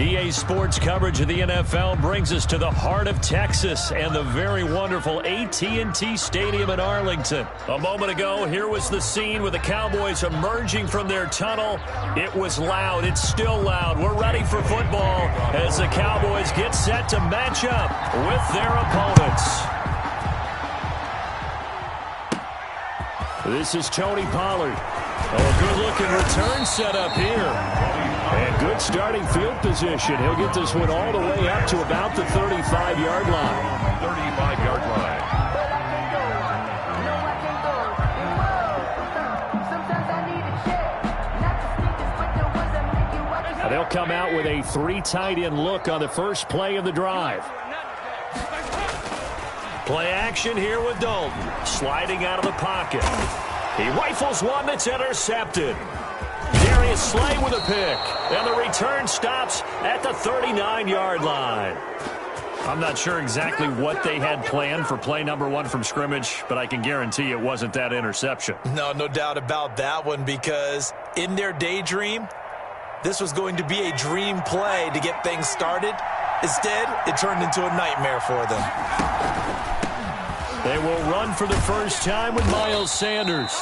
EA Sports coverage of the NFL brings us to the heart of Texas and the very wonderful AT&T Stadium in Arlington. A moment ago, here was the scene with the Cowboys emerging from their tunnel. It was loud. It's still loud. We're ready for football as the Cowboys get set to match up with their opponents. This is Tony Pollard. Oh, good-looking return set up here. And good starting field position. He'll get this one all the way up to about the 35-yard line. 35-yard line. They'll come out with a three tight end look on the first play of the drive. Play action here with Dalton. Sliding out of the pocket. He rifles one that's intercepted. Darius Slay with a pick. And the return stops at the 39-yard line. I'm not sure exactly what they had planned for play number one from scrimmage, but I can guarantee it wasn't that interception. No doubt about that one, because in their daydream, this was going to be a dream play to get things started. Instead, it turned into a nightmare for them. They will run for the first time with Miles Sanders.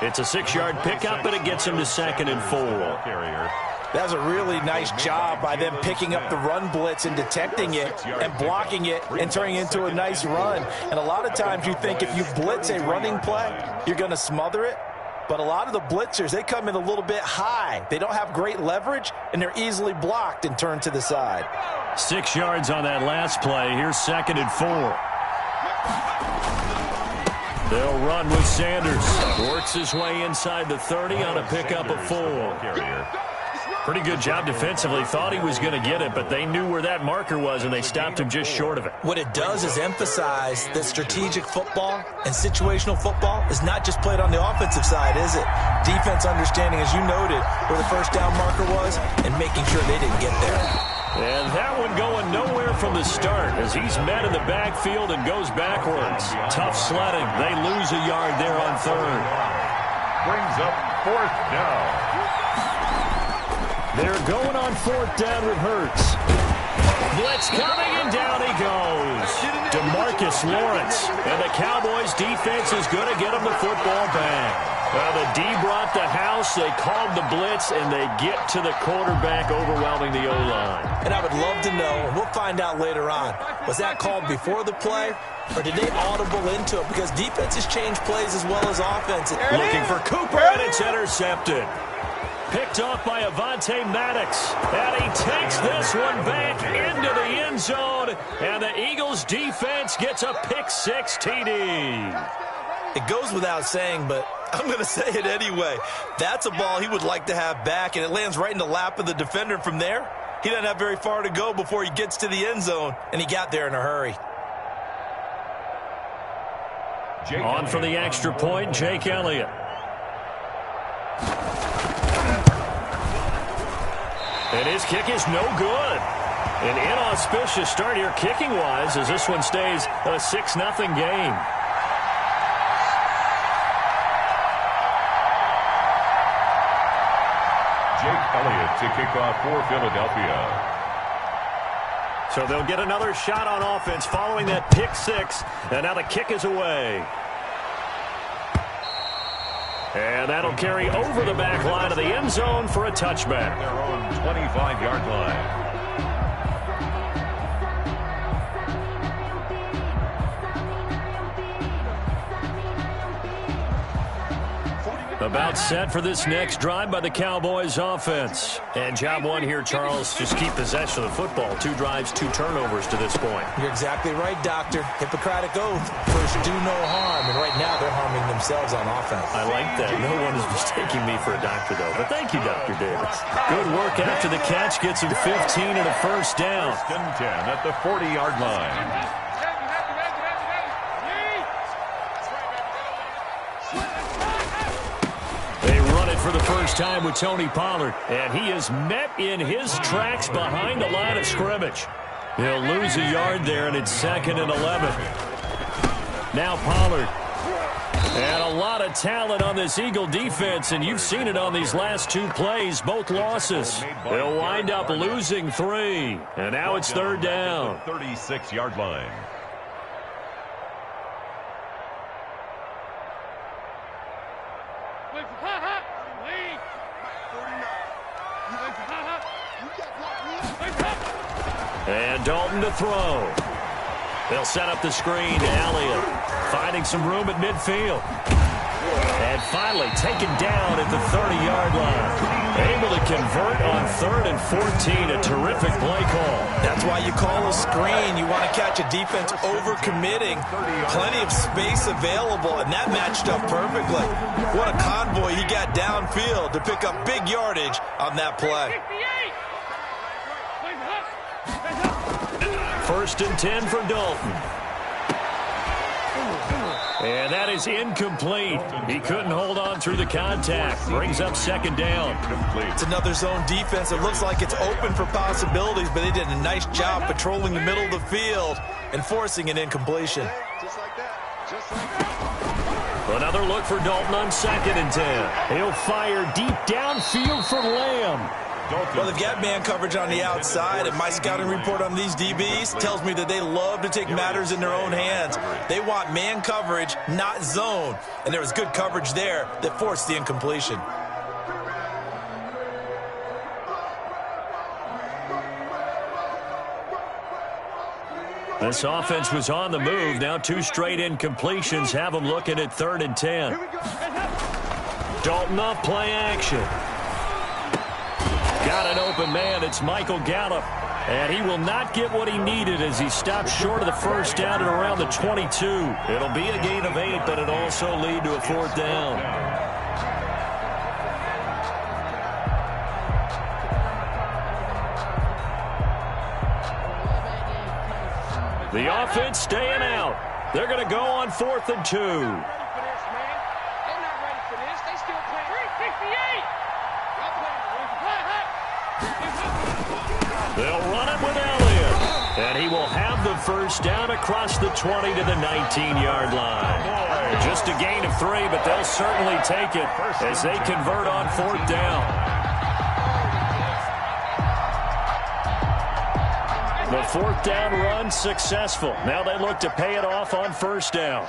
It's a 6-yard pickup, and it gets him to 2nd and 4. That was a really nice job by them picking up the run blitz and detecting it and blocking it and turning it into a nice run. And a lot of times you think if you blitz a running play, you're going to smother it. But a lot of the blitzers, they come in a little bit high. They don't have great leverage, and they're easily blocked and turned to the side. 6 yards on that last play. Here's 2nd and 4. They'll run with Sanders. Works his way inside the 30 on a pickup of 4. Pretty good job defensively. Thought he was going to get it, but they knew where that marker was, and they stopped him just short of it. What it does is emphasize that strategic football and situational football is not just played on the offensive side, is it? Defense understanding, as you noted, where the first down marker was and making sure they didn't get there. And that one going nowhere from the start as he's met in the backfield and goes backwards. Tough sledding. They lose a yard there on 3rd. Brings up 4th down. They're going on 4th down with Hurts. Blitz coming, and down he goes. DeMarcus Lawrence. And the Cowboys defense is going to get him the football back. Well, the D brought the house, they called the blitz, and they get to the quarterback, overwhelming the O-line. And I would love to know, and we'll find out later on, was that called before the play, or did they audible into it? Because defenses change plays as well as offenses. Looking for Cooper, and it's intercepted. Picked off by Avonte Maddox, and he takes this one back into the end zone, and the Eagles defense gets a pick-6 TD. It goes without saying, but I'm going to say it anyway. That's a ball he would like to have back, and it lands right in the lap of the defender. From there, he doesn't have very far to go before he gets to the end zone, and he got there in a hurry. On for the extra point, Jake Elliott. And his kick is no good. An inauspicious start here kicking-wise as this one stays a 6-0 game. Jake Elliott to kick off for Philadelphia. So they'll get another shot on offense following that pick-6, and now the kick is away. And that'll carry over the back line of the end zone for a touchback. Their own 25-yard line. About set for this next drive by the Cowboys offense. And job one here, Charles, just keep possession of the football. 2 drives, 2 turnovers to this point. You're exactly right, Doctor. Hippocratic oath. First, do no harm. And right now, they're harming themselves on offense. I like that. No one is mistaking me for a doctor, though. But thank you, Dr. Davis. Good work after the catch. Gets him 15 and a first down. 10 at the 40-yard line. For the first time with Tony Pollard, and he is met in his tracks behind the line of scrimmage. He'll lose a yard there, and it's 2nd and 11. Now Pollard And a lot of talent on this Eagle defense, and you've seen it on these last two plays, both losses. They'll wind up losing 3, and now it's third down. 36-yard line. And Dalton to throw. They'll set up the screen to Elliott, finding some room at midfield. And finally taken down at the 30-yard line. Able to convert on 3rd and 14. A terrific play call. That's why you call a screen. You want to catch a defense overcommitting. Plenty of space available, and that matched up perfectly. What a convoy he got downfield to pick up big yardage on that play. 1st and 10 for Dalton. And that is incomplete. He couldn't hold on through the contact. Brings up 2nd down. It's another zone defense. It looks like it's open for possibilities, but they did a nice job patrolling the middle of the field and forcing an incompletion. Another look for Dalton on 2nd and 10. He'll fire deep downfield for Lamb. Well, they've got man coverage on the outside, and my scouting report on these DBs tells me that they love to take matters in their own hands. They want man coverage, not zone, and there was good coverage there that forced the incompletion. This offense was on the move. Now 2 straight incompletions have them looking at 3rd and 10. Dalton off play action. Got an open man. It's Michael Gallup. And he will not get what he needed as he stopped short of the 1st down at around the 22. It'll be a gain of 8, but it'll also lead to a 4th down. The offense staying out. They're going to go on 4th and 2. They'll run it with Elliott. And he will have the 1st down across the 20 to the 19-yard line. Just a gain of 3, but they'll certainly take it as they convert on 4th down. The 4th down run successful. Now they look to pay it off on 1st down.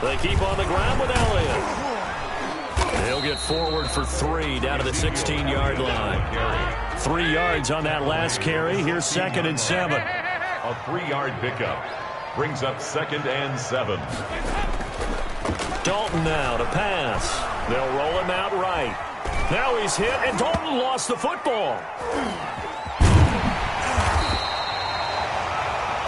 They keep on the ground with Elliott. He'll get forward for 3 down to the 16-yard line. 3 yards on that last carry. Here's 2nd and 7. A 3-yard pickup brings up 2nd and 7. Dalton now to pass. They'll roll him out right. Now he's hit, and Dalton lost the football.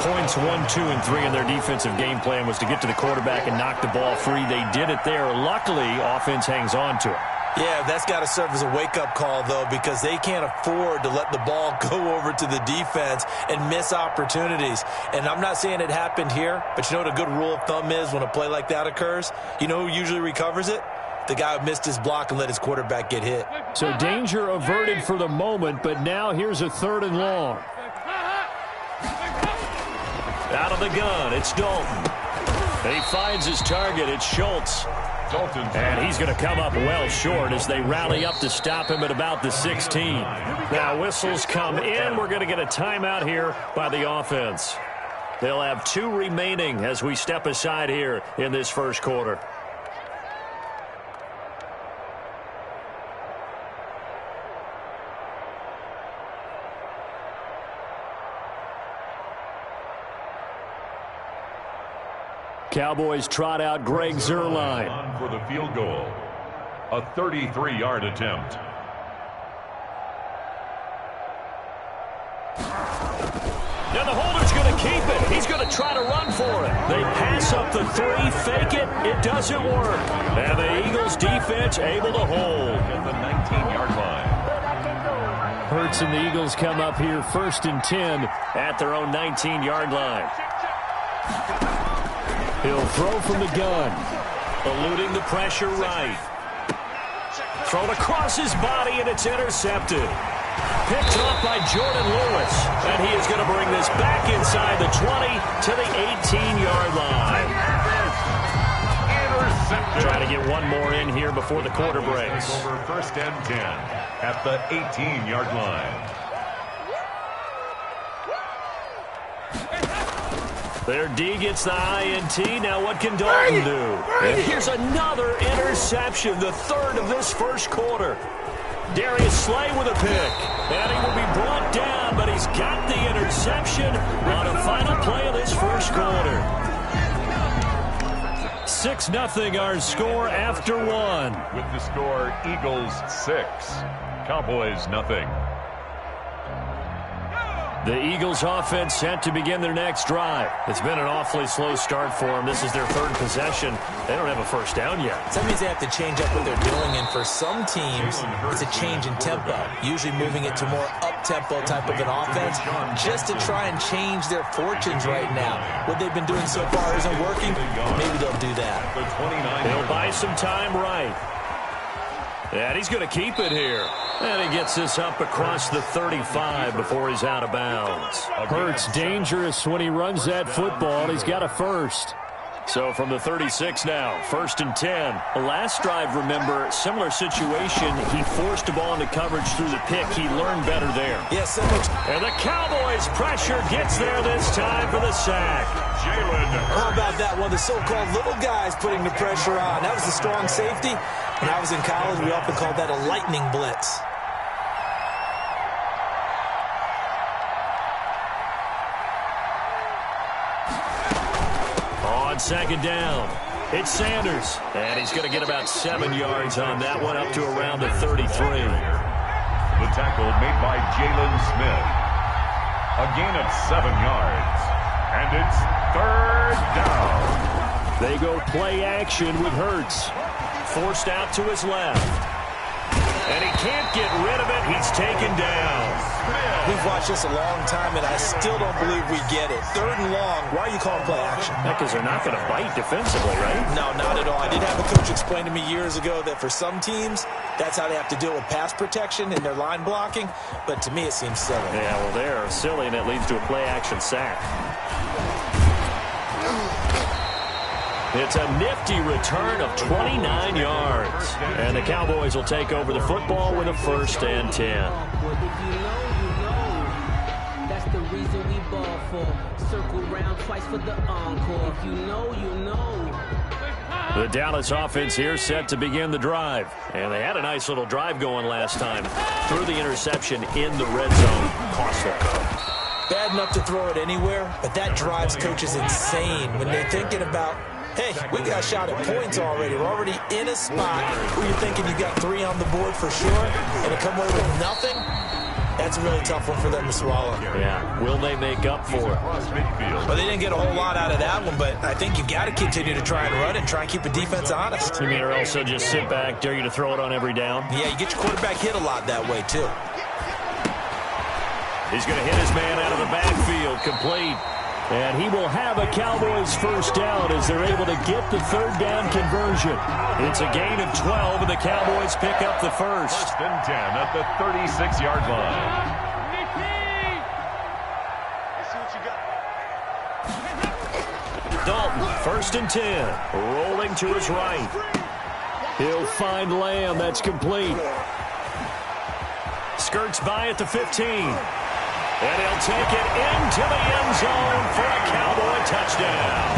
Points 1, 2, and 3 in their defensive game plan was to get to the quarterback and knock the ball free. They did it there. Luckily, offense hangs on to it. Yeah, that's got to serve as a wake-up call, though, because they can't afford to let the ball go over to the defense and miss opportunities. And I'm not saying it happened here, but you know what a good rule of thumb is when a play like that occurs? You know who usually recovers it? The guy who missed his block and let his quarterback get hit. So danger averted for the moment, but now here's a 3rd and long. Out of the gun, it's Dalton. He finds his target. It's Schultz. And he's going to come up well short as they rally up to stop him at about the 16. Now whistles come in. We're going to get a timeout here by the offense. They'll have 2 remaining as we step aside here in this 1st quarter. Cowboys trot out Greg Zuerlein. For the field goal. A 33-yard attempt. Now the holder's going to keep it. He's going to try to run for it. They pass up the 3, fake it. It doesn't work. And the Eagles defense able to hold. At the 19-yard line. Hurts and the Eagles come up here 1st and 10 at their own 19-yard line. He'll throw from the gun. Eluding the pressure right. Thrown across his body, and it's intercepted. picked off by Jordan Lewis. And he is going to bring this back inside the 20 to the 18-yard line. Intercepted. Trying to get one more in here before the quarter breaks. Over 1st and 10 at the 18-yard line. Their D gets the INT. Now what can Dalton do? And here's another interception, the third of this first quarter. Darius Slay with a pick. And he will be brought down, but he's got the interception on a final play of this first quarter. 6-0 our score after one. With the score, Eagles 6, Cowboys nothing. The Eagles offense set to begin their next drive. It's been an awfully slow start for them. This is their third possession. They don't have a first down yet. That means they have to change up what they're doing, and for some teams, it's a change in tempo, usually moving it to more up-tempo type of an offense just to try and change their fortunes right now. What they've been doing so far isn't working. Maybe they'll do that. They'll buy some time right. And he's going to keep it here. And he gets this up across the 35 before he's out of bounds. Hurts dangerous when he runs that football. He's got a first. So from the 36 now, 1st and 10. The last drive, remember, similar situation. He forced the ball into coverage through the pick. He learned better there. Yes, so much. And the Cowboys' pressure gets there this time for the sack. How about that? One of the so-called little guys putting the pressure on. That was the strong safety. When I was in college, we often called that a lightning blitz. On 2nd down, it's Sanders. And he's going to get about 7 yards on that one, up to around the 33. The tackle made by Jalen Smith. A gain of 7 yards. And it's 3rd down. They go play action with Hurts. Forced out to his left. And he can't get rid of it. He's taken down. We've watched this a long time, and I still don't believe we get it. 3rd and long. Why are you calling play action? Because they're not going to bite defensively, right? No, not at all. I did have a coach explain to me years ago that for some teams, that's how they have to deal with pass protection and their line blocking. But to me, it seems silly. Yeah, well, they're silly, and it leads to a play action sack. It's a nifty return of 29 yards. And the Cowboys will take over the football with a 1st and 10. If you know, you know. That's the reason we ball for. Circle round twice for the encore. If you know, you know. The Dallas offense here set to begin the drive. And they had a nice little drive going last time. Threw the interception in the red zone. Costly. Bad enough to throw it anywhere, but that drives coaches insane when they're thinking about, hey, we got a shot at points already. We're already in a spot where you're thinking you got 3 on the board for sure, and to come away with nothing, that's a really tough one for them to swallow. Yeah, will they make up for it? Well, they didn't get a whole lot out of that one, but I think you've got to continue to try and run it and try and keep the defense honest. You mean, or else they'll just sit back, dare you to throw it on every down? Yeah, you get your quarterback hit a lot that way, too. He's going to hit his man out of the backfield, complete. And he will have a Cowboys first down as they're able to get the 3rd down conversion. It's a gain of 12, and the Cowboys pick up the first. 1st and 10 at the 36-yard line. Dalton, 1st and 10, rolling to his right. He'll find Lamb. That's complete. Skirts by at the 15. And he'll take it into the end zone for a Cowboy touchdown.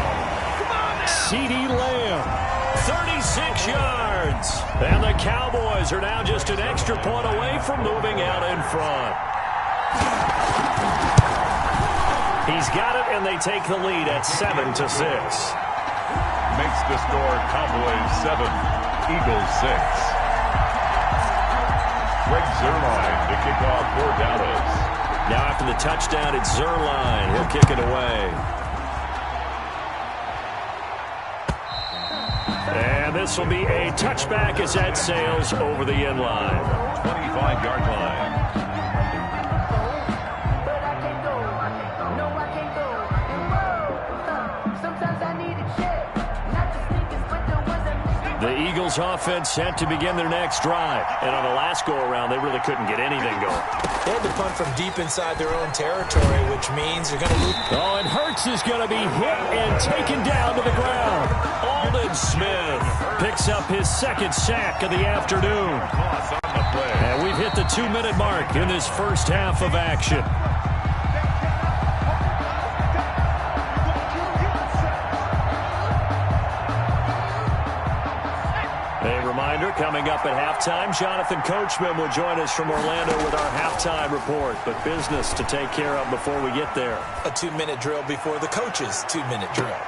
CeeDee Lamb, 36 yards. And the Cowboys are now just an extra point away from moving out in front. He's got it, and they take the lead at 7-6. Makes the score Cowboys 7, Eagles 6. Greg Zuerlein to kick off for Dallas. Now after the touchdown, it's Zuerlein. He'll kick it away. And this will be a touchback as that sails over the end line. 25-yard line. The Eagles offense set to begin their next drive. And on the last go-around, they really couldn't get anything going. They had to punt from deep inside their own territory, which means they're going to lose. Oh, and Hurts is going to be hit and taken down to the ground. Aldon Smith picks up his second sack of the afternoon. And we've hit the 2-minute mark in this first half of action. A reminder, coming up at halftime, Jonathan Coachman will join us from Orlando with our halftime report. But business to take care of before we get there. A 2-minute drill before the coach's 2-minute drill.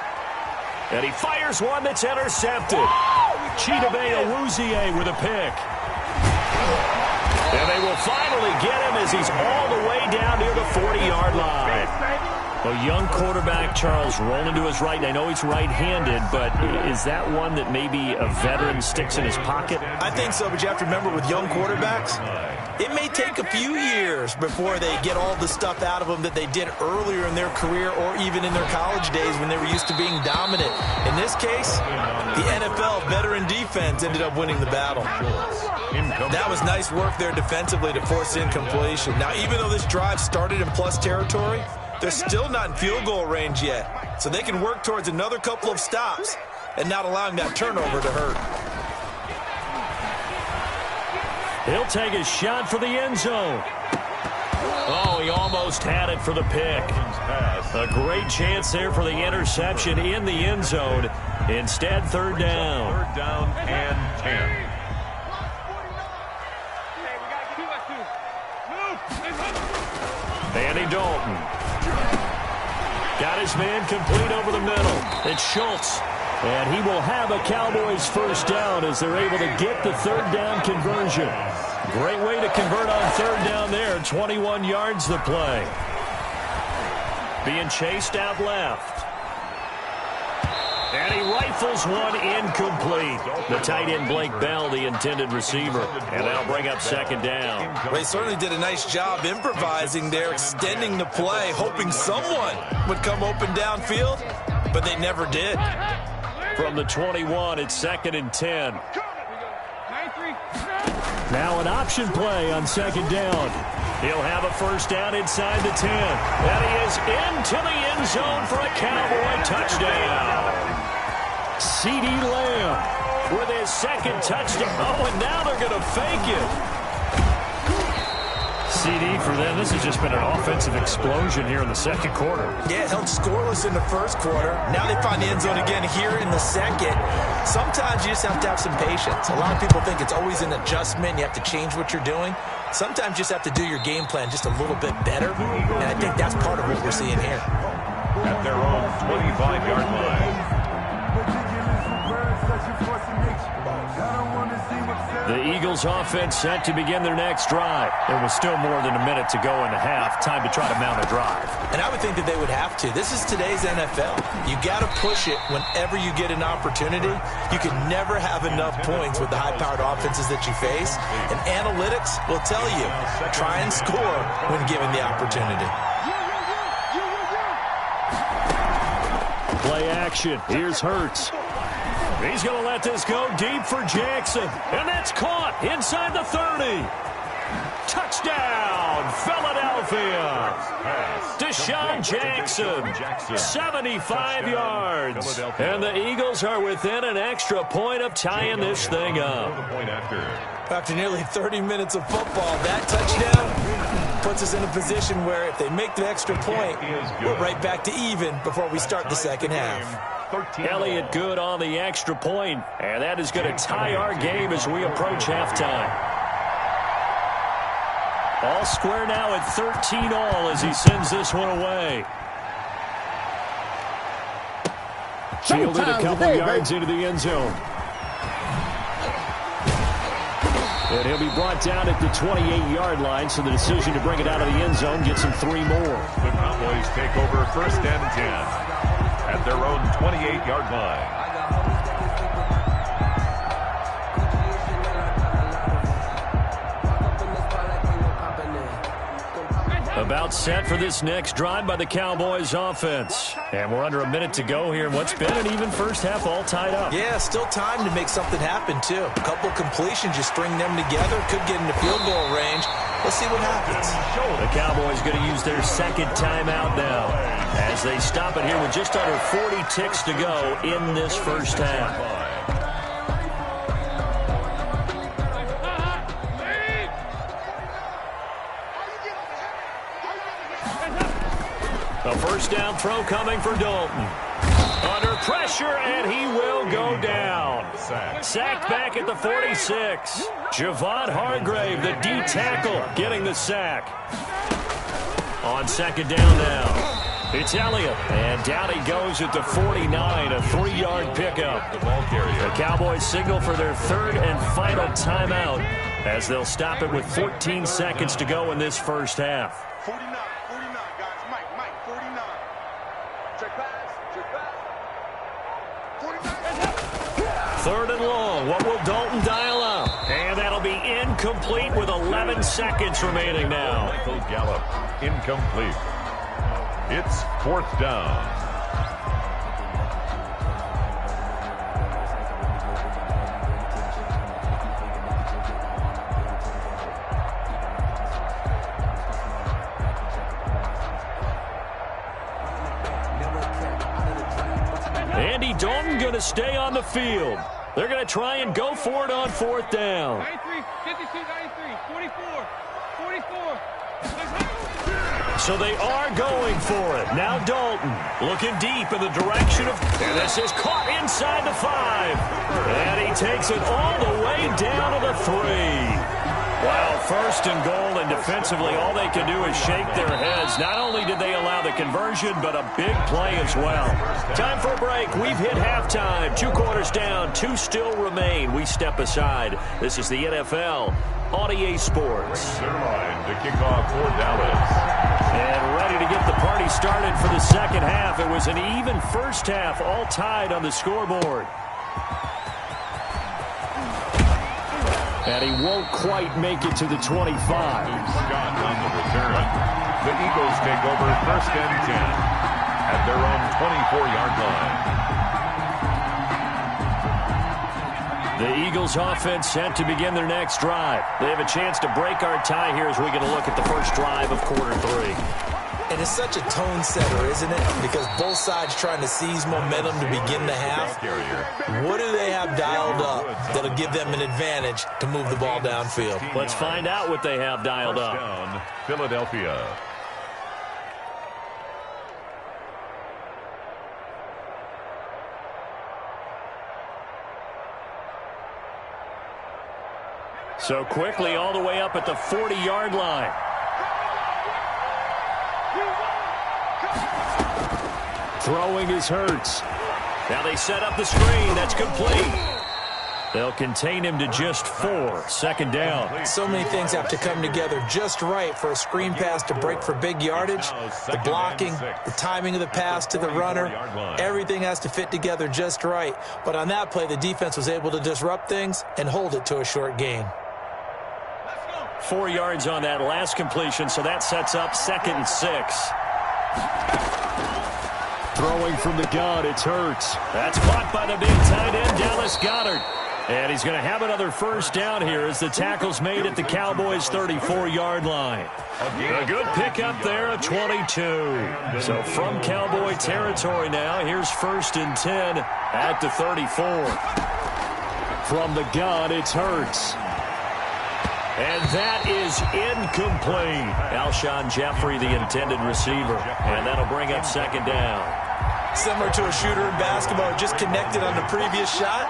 And he fires one that's intercepted. Chidobe Awuzie with a pick. And they will finally get him as he's all the way down near the 40-yard line. A young quarterback, Charles, rolling to his right. And I know he's right-handed, but is that one that maybe a veteran sticks in his pocket? I think so, but you have to remember with young quarterbacks, it may take a few years before they get all the stuff out of them that they did earlier in their career or even in their college days when they were used to being dominant. In this case, the NFL veteran defense ended up winning the battle. That was nice work there defensively to force incompletion. Now, even though this drive started in plus territory, they're still not in field goal range yet. So they can work towards another couple of stops and not allowing that turnover to hurt. He'll take a shot for the end zone. Oh, he almost had it for the pick. A great chance there for the interception in the end zone. Instead, third down. Third down and 10. Andy Dalton. Got his man complete over the middle. It's Schultz. And he will have a Cowboys first down as they're able to get the third down conversion. Great way to convert on third down there. 21 yards the play. Being chased out left. And he rifles one incomplete. The tight end Blake Bell, the intended receiver. And that'll bring up second down. Well, he certainly did a nice job improvising there, extending the play, hoping someone would come open downfield, but they never did. From the 21, it's second and 10. Now an option play on second down. He'll have a first down inside the 10. And he is into the end zone for a Cowboy touchdown. CeeDee Lamb with his second touchdown. Oh, and now they're going to fake it. CD for them. This has just been an offensive explosion here in the second quarter. Yeah, held scoreless in the first quarter. Now they find the end zone again here in the second. Sometimes you just have to have some patience. A lot of people think it's always an adjustment. You have to change what you're doing. Sometimes you just have to do your game plan just a little bit better. And I think that's part of what we're seeing here. At their own 25-yard line. The Eagles offense set to begin their next drive. There was still more than a minute to go in the half. Time to try to mount a drive. And I would think that they would have to. This is today's NFL. You got to push it whenever you get an opportunity. You can never have enough points with the high-powered offenses that you face. And analytics will tell you, try and score when given the opportunity. Play action. Here's Hurts. He's going to let this go deep for Jackson. And that's caught inside the 30. Touchdown, Philadelphia. Deshaun Jackson, 75 yards. And the Eagles are within an extra point of tying this thing up. After nearly 30 minutes of football, that touchdown puts us in a position where if they make the extra point, we're right back to even before we start the second half. Elliott good on the extra point, and that is going to tie our game as we approach halftime. All square now at 13-all as he sends this one away. Fielded a couple yards into the end zone. And he'll be brought down at the 28-yard line, so the decision to bring it out of the end zone gets him 3 more. The Cowboys take over first and 10 at their own 28-yard line. About set for this next drive by the Cowboys offense. And we're under a minute to go here in what's been an even first half, all tied up. Yeah, still time to make something happen, too. A couple completions, you string them together, could get into field goal range. Let's see what happens. The Cowboys going to use their second timeout now as they stop it here with just under 40 ticks to go in this first half. A first down throw coming for Dalton. Under pressure, and he will go down. Sacked back at the 46. Javon Hargrave, the D tackle, getting the sack. On second down now, it's Elliott. And down he goes at the 49, a 3-yard pickup. The Cowboys signal for their third and final timeout as they'll stop it with 14 seconds to go in this first half. 49, guys. Mike, 49. Check pass. 49. Third and long. What will Dalton dial up? And that'll be incomplete with 11 seconds remaining now. Michael Gallup, incomplete. It's fourth down. Andy Dalton going to stay on the field. They're going to try and go for it on fourth down. 93, 52, 93, 44, 44. So they are going for it. Now Dalton looking deep in the direction of... And this is caught inside the 5. And he takes it all the way down to the 3. Well, first and goal, and defensively, all they can do is shake their heads. Not only did they allow the conversion, but a big play as well. Time for a break. We've hit halftime. 2 quarters down, 2 still remain. We step aside. This is the NFL on EA Sports. Their line to kick off for Dallas. And ready to get the party started for the second half. It was an even first half, all tied on the scoreboard. And he won't quite make it to the 25. Scott on the return. The Eagles take over first and 10 at their own 24-yard line. The Eagles offense set to begin their next drive. They have a chance to break our tie here as we get a look at the first drive of quarter 3. And it's such a tone setter, isn't it? Because both sides trying to seize momentum to begin the half. What do they have dialed up that'll give them an advantage to move the ball downfield? Let's find out what they have dialed up. Down, Philadelphia. So quickly all the way up at the 40-yard line. Throwing is Hurts. Now they set up the screen. That's complete. They'll contain him to just 4. Second down. So many things have to come together just right for a screen pass to break for big yardage. The blocking, the timing of the pass to the runner, everything has to fit together just right. But on that play, the defense was able to disrupt things and hold it to a short gain. 4 yards on that last completion, so that sets up 2nd and 6. Throwing from the gun, it's Hurts. That's caught by the big tight end, Dallas Goedert. And he's going to have another first down here as the tackle's made at the Cowboys' 34-yard line. A good pickup there, a 22. So from Cowboy territory now, here's 1st and 10 at the 34. From the gun, it's Hurts. And that is incomplete. Alshon Jeffrey, the intended receiver. And that'll bring up 2nd down. Similar to a shooter in basketball, just connected on the previous shot.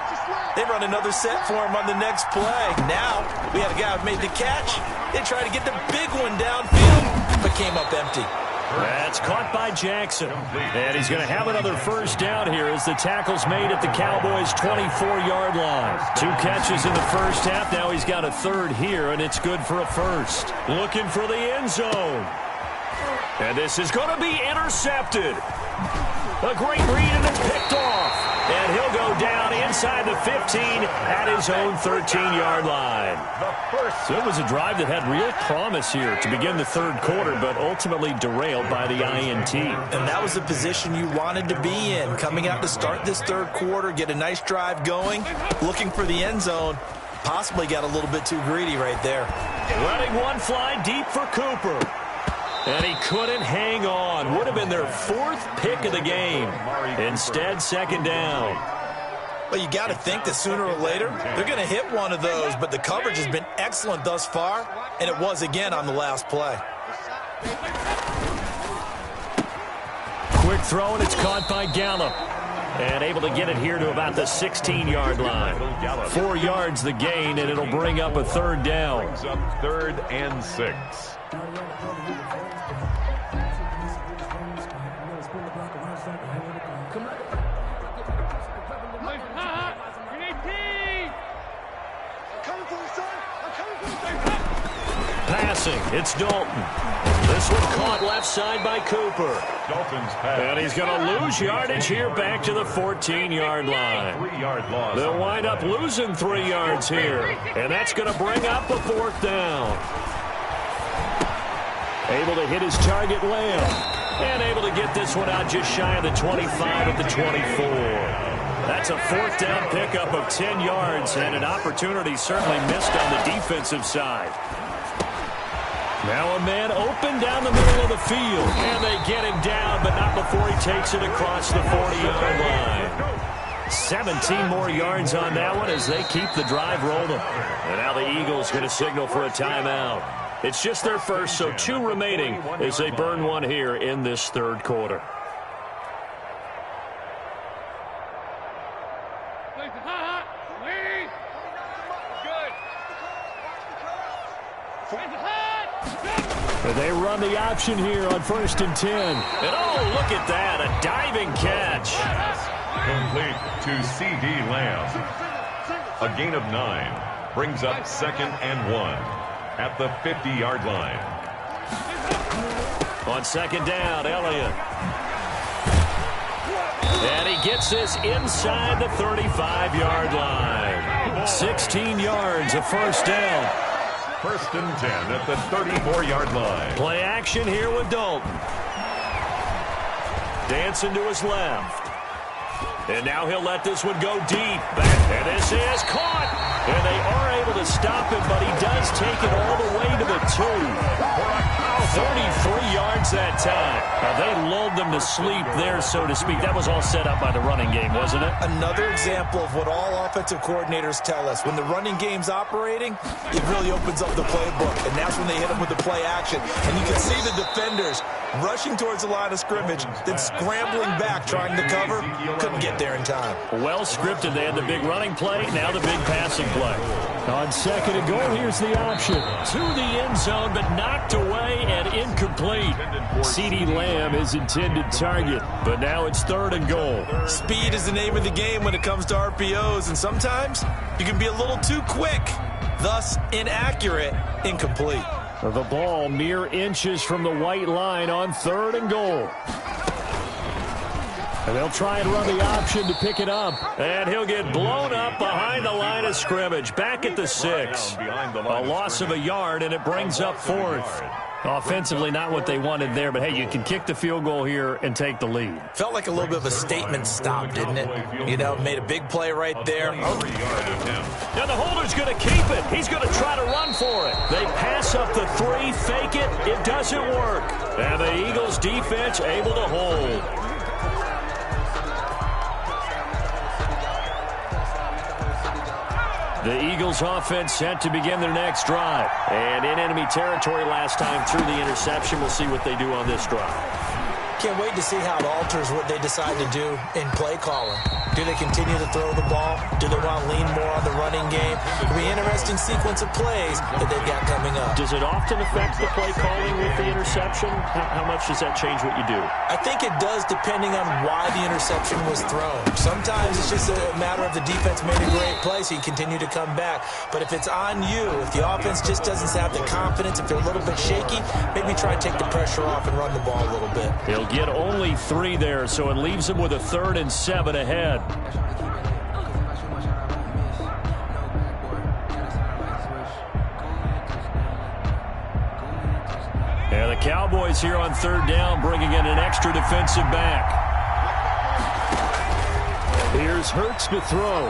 They run another set for him on the next play. Now, we had a guy who made the catch. They tried to get the big one downfield, but came up empty. That's caught by Jackson. And he's going to have another first down here as the tackle's made at the Cowboys' 24-yard line. 2 catches in the first half. Now he's got a 3rd here, and it's good for a 1st. Looking for the end zone. And this is going to be intercepted. A great read, and it's picked off. And he'll go down inside the 15 at his own 13-yard line. So it was a drive that had real promise here to begin the third quarter, but ultimately derailed by the INT. And that was the position you wanted to be in, coming out to start this third quarter, get a nice drive going, looking for the end zone. Possibly got a little bit too greedy right there. Letting one fly deep for Cooper. And he couldn't hang on. Would have been their fourth pick of the game. Instead, second down. Well, you got to think that sooner or later, they're going to hit one of those, but the coverage has been excellent thus far, and it was again on the last play. Quick throw, and it's caught by Gallup. And able to get it here to about the 16-yard line. 4 yards the gain, and it'll bring up a third down. Brings up 3rd and 6. Passing, it's Dalton. This one caught left side by Cooper. Dalton's pass. And he's going to lose yardage here back to the 14-yard line. 3-yard loss. They'll wind up losing 3 yards here. And that's going to bring up a fourth down. Able to hit his target, Lamb. And able to get this one out just shy of the 25 at the 24. That's a fourth down pickup of 10 yards, and an opportunity certainly missed on the defensive side. Now a man open down the middle of the field, and they get him down, but not before he takes it across the 40-yard line. 17 more yards on that one as they keep the drive rolling. And now the Eagles going to signal for a timeout. It's just their first, so 2 remaining as they burn one here in this third quarter. And they run the option here on 1st and 10. And oh, look at that, a diving catch. Complete to C.D. Lamb. A gain of 9 brings up 2nd and 1 at the 50-yard line. On second down, Elliott. And he gets this inside the 35-yard line. 16 yards, a first down. 1st and 10 at the 34-yard line. Play action here with Dalton. Dancing to his left. And now he'll let this one go deep. And this is caught. And they are able to stop him, but he does take it all the way to the 2. 33 yards that time. Now they lulled them to sleep there, so to speak. That was all set up by the running game, wasn't it? Another example of what all offensive coordinators tell us. When the running game's operating, it really opens up the playbook, and that's when they hit them with the play action. And you can see the defenders rushing towards the line of scrimmage, then scrambling back, trying to cover. Couldn't get there in time. Well scripted. They had the big running play, now the big passing play. On second and goal, here's the option. To the end zone, but knocked away and incomplete. C.D. Lamb is intended target, but now it's 3rd and goal. Speed is the name of the game when it comes to RPOs, and sometimes you can be a little too quick, thus inaccurate, incomplete. The ball mere inches from the white line on 3rd and goal. And they'll try and run the option to pick it up. And he'll get blown up behind the line of scrimmage. Back at the 6. A loss of a yard, and it brings up 4th. Offensively, not what they wanted there, but hey, you can kick the field goal here and take the lead. Felt like a little bit of a statement stop, didn't it? You know, made a big play right there. Now the holder's going to keep it. He's going to try to run for it. They pass up the 3, fake it. It doesn't work. And the Eagles defense able to hold. The Eagles offense set to begin their next drive. And in enemy territory last time through the interception. We'll see what they do on this drive. Can't wait to see how it alters what they decide to do in play calling. Do they continue to throw the ball? Do they want to lean more on the running game? It'll be an interesting sequence of plays that they've got coming up. Does it often affect the play calling with the interception? How much does that change what you do? I think it does, depending on why the interception was thrown. Sometimes it's just a matter of the defense made a great play, so you continue to come back. But if it's on you, if the offense just doesn't have the confidence, if they're a little bit shaky, maybe try and take the pressure off and run the ball a little bit. He'll get only 3 there, so it leaves him with a 3rd and 7 ahead. Cowboys here on third down, bringing in an extra defensive back. Here's Hurts to throw.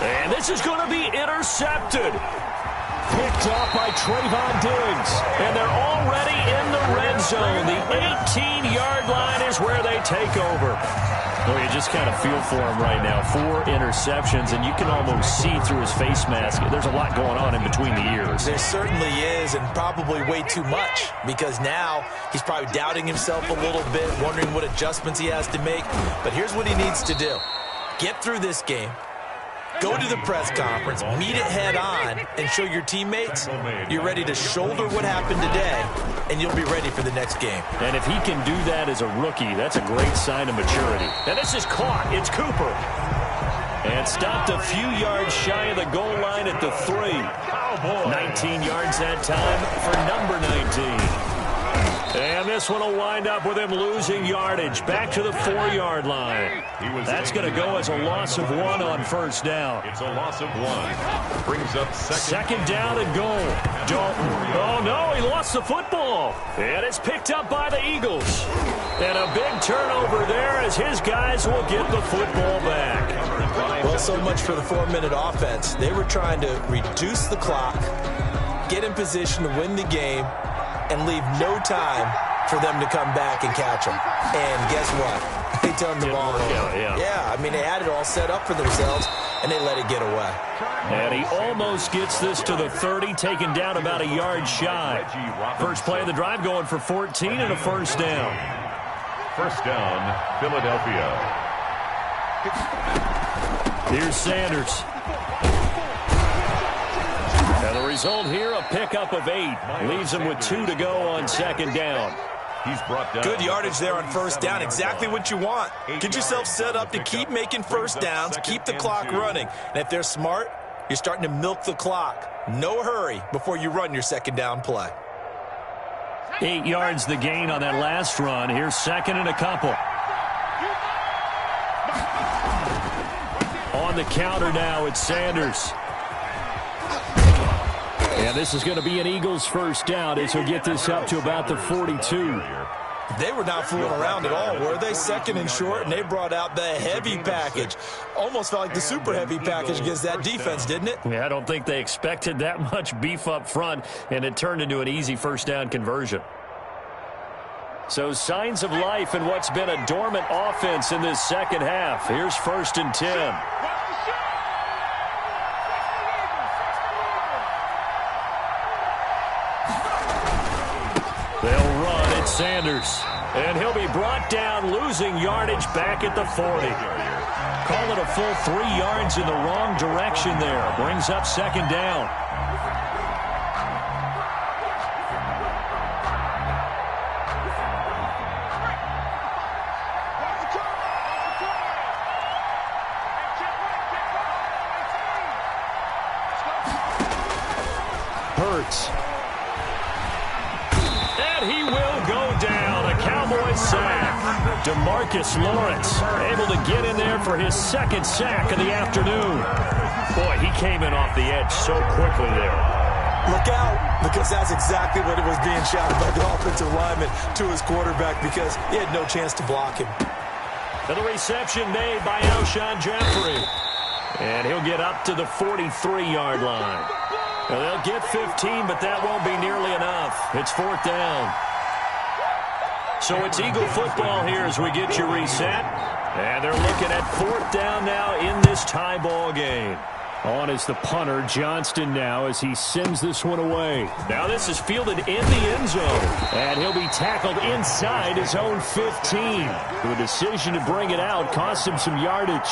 And this is going to be intercepted. Picked up by Trayvon Diggs. And they're already in the red zone. The 18-yard line is where they take over. Well, you just kind of feel for him right now. 4 interceptions, and you can almost see through his face mask. There's a lot going on in between the ears. There certainly is, and probably way too much, because now he's probably doubting himself a little bit, wondering what adjustments he has to make. But here's what he needs to do. Get through this game. Go to the press conference, meet it head on, and show your teammates you're ready to shoulder what happened today, and you'll be ready for the next game. And if he can do that as a rookie, that's a great sign of maturity. And this is caught. It's Cooper. And stopped a few yards shy of the goal line at the 3. 19 yards that time for number 19. And this one will wind up with him losing yardage back to the 4-yard line. That's going to go as a loss of 1 on first down. It's a loss of 1. Brings up second down and goal. Dalton. Oh, no, he lost the football. And it's picked up by the Eagles. And a big turnover there as his guys will get the football back. Well, so much for the 4-minute offense. They were trying to reduce the clock, get in position to win the game, and leave no time for them to come back and catch them. And guess what? They turned the ball over. Yeah, I mean, they had it all set up for themselves, and they let it get away. And he almost gets this to the 30, taken down about a yard shy. First play of the drive going for 14 and a first down. First down, Philadelphia. Here's Sanders. And the result here, a pickup of 8. Leaves him with 2 to go on second down. He's brought down. Good yardage there on first down. Exactly what you want. Get yourself set up to keep making first downs, keep the clock running. And if they're smart, you're starting to milk the clock. No hurry before you run your second down play. 8 yards the gain on that last run. Here's second and a couple. On the counter now, it's Sanders. And this is going to be an Eagles first down as he'll get this up to about the 42. They were not fooling around at all, were they? Second and short, and they brought out the heavy package. Almost felt like the super heavy package against that defense, didn't it? Yeah, I don't think they expected that much beef up front, and it turned into an easy first down conversion. So signs of life in what's been a dormant offense in this second half. Here's first and 10. They'll run at Sanders. And he'll be brought down, losing yardage back at the 40. Call it a full 3 yards in the wrong direction there. Brings up second down. Hurts. And he will go down. A Cowboys sack. DeMarcus Lawrence able to get in there for his second sack of the afternoon. Boy, he came in off the edge so quickly there. Look out, because that's exactly what it was being shouted by the offensive lineman to his quarterback, because he had no chance to block him. And the reception made by Alshon Jeffrey. And he'll get up to the 43-yard line. Well, they'll get 15, but that won't be nearly enough. It's fourth down. So it's Eagle football here as we get you reset. And they're looking at fourth down now in this tie ball game. On is the punter, Johnston, now as he sends this one away. Now this is fielded in the end zone. And he'll be tackled inside his own 15. The decision to bring it out cost him some yardage.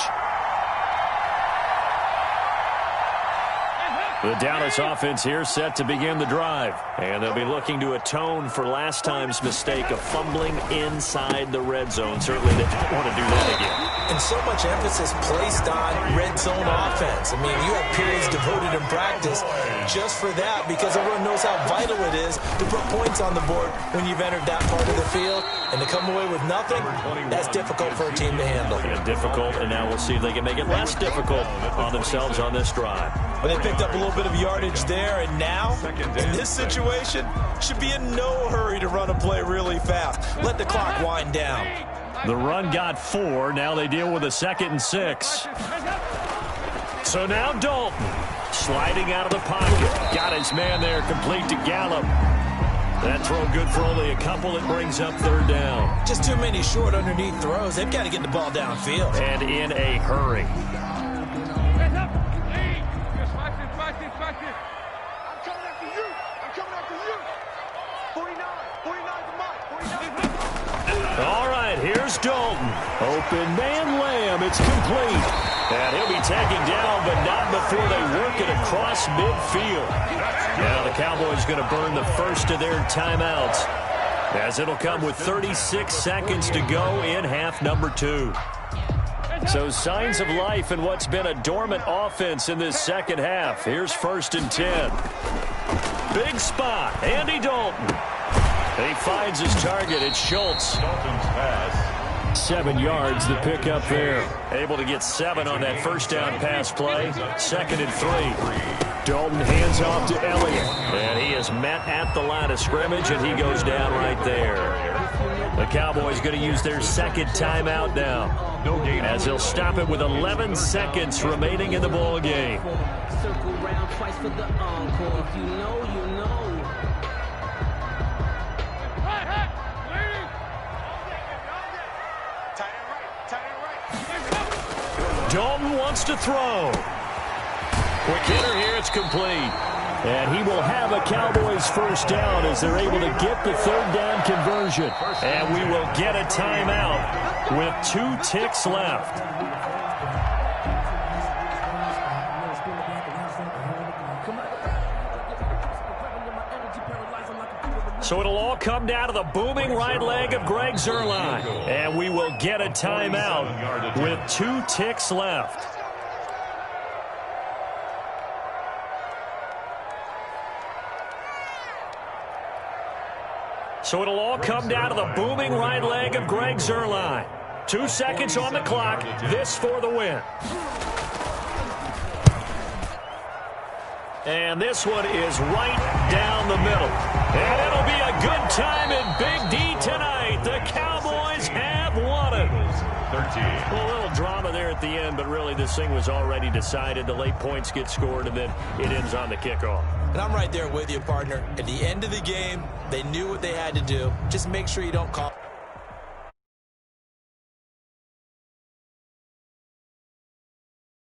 The Dallas offense here set to begin the drive. And they'll be looking to atone for last time's mistake of fumbling inside the red zone. Certainly they don't want to do that again. And and so much emphasis placed on red zone offense. I mean, you have periods devoted in practice just for that because everyone knows how vital it is to put points on the board when you've entered that part of the field. And to come away with nothing, that's difficult for a team to handle. Yeah, difficult, and now we'll see if they can make it less difficult on themselves on this drive. Well, they picked up a little bit of yardage there, and now, in this situation, should be in no hurry to run a play really fast. Let the clock wind down. The run got 4. Now they deal with a 2nd and 6. So now Dalton sliding out of the pocket. Got his man there, complete to Gallup. That throw good for only a couple. It brings up 3rd down. Just too many short underneath throws. They've got to get the ball downfield. And in a hurry. I'm coming after you. I'm coming after you. 49 to Mike. All right, here's Dalton. Open man Lamb. It's complete. And he'll be taken down, but not before they work it across midfield. Now the Cowboys going to burn the first of their timeouts, as it'll come with 36 seconds to go in half number 2. So signs of life in what's been a dormant offense in this second half. Here's 1st and 10. Big spot, Andy Dalton. He finds his target. It's Schultz. Dalton's pass. 7 yards, the pick up there. Able to get 7 on that first down pass play. 2nd and 3. Dalton hands off to Elliott. And he is met at the line of scrimmage, and he goes down right there. The Cowboys going to use their 2nd timeout now, as they'll stop it with 11 seconds remaining in the ball game. Circle round twice for the encore. If you know, you know. Dalton wants to throw. Quick hitter here, it's complete. And he will have a Cowboys first down as they're able to get the 3rd down conversion. And we will get a timeout with 2 ticks left. So it'll all come down to the booming right leg of Greg Zuerlein. And we will get a timeout with 2 ticks left. So it'll all come down to the booming right leg of Greg Zuerlein. 2 seconds on the clock. This for the win. And this one is right down the middle. And it'll be a good time in Big D tonight. The Cowboys have won it. 13. A little drama there at the end, but really this thing was already decided. The late points get scored, and then it ends on the kickoff. And I'm right there with you, partner. At the end of the game, they knew what they had to do. Just make sure you don't call.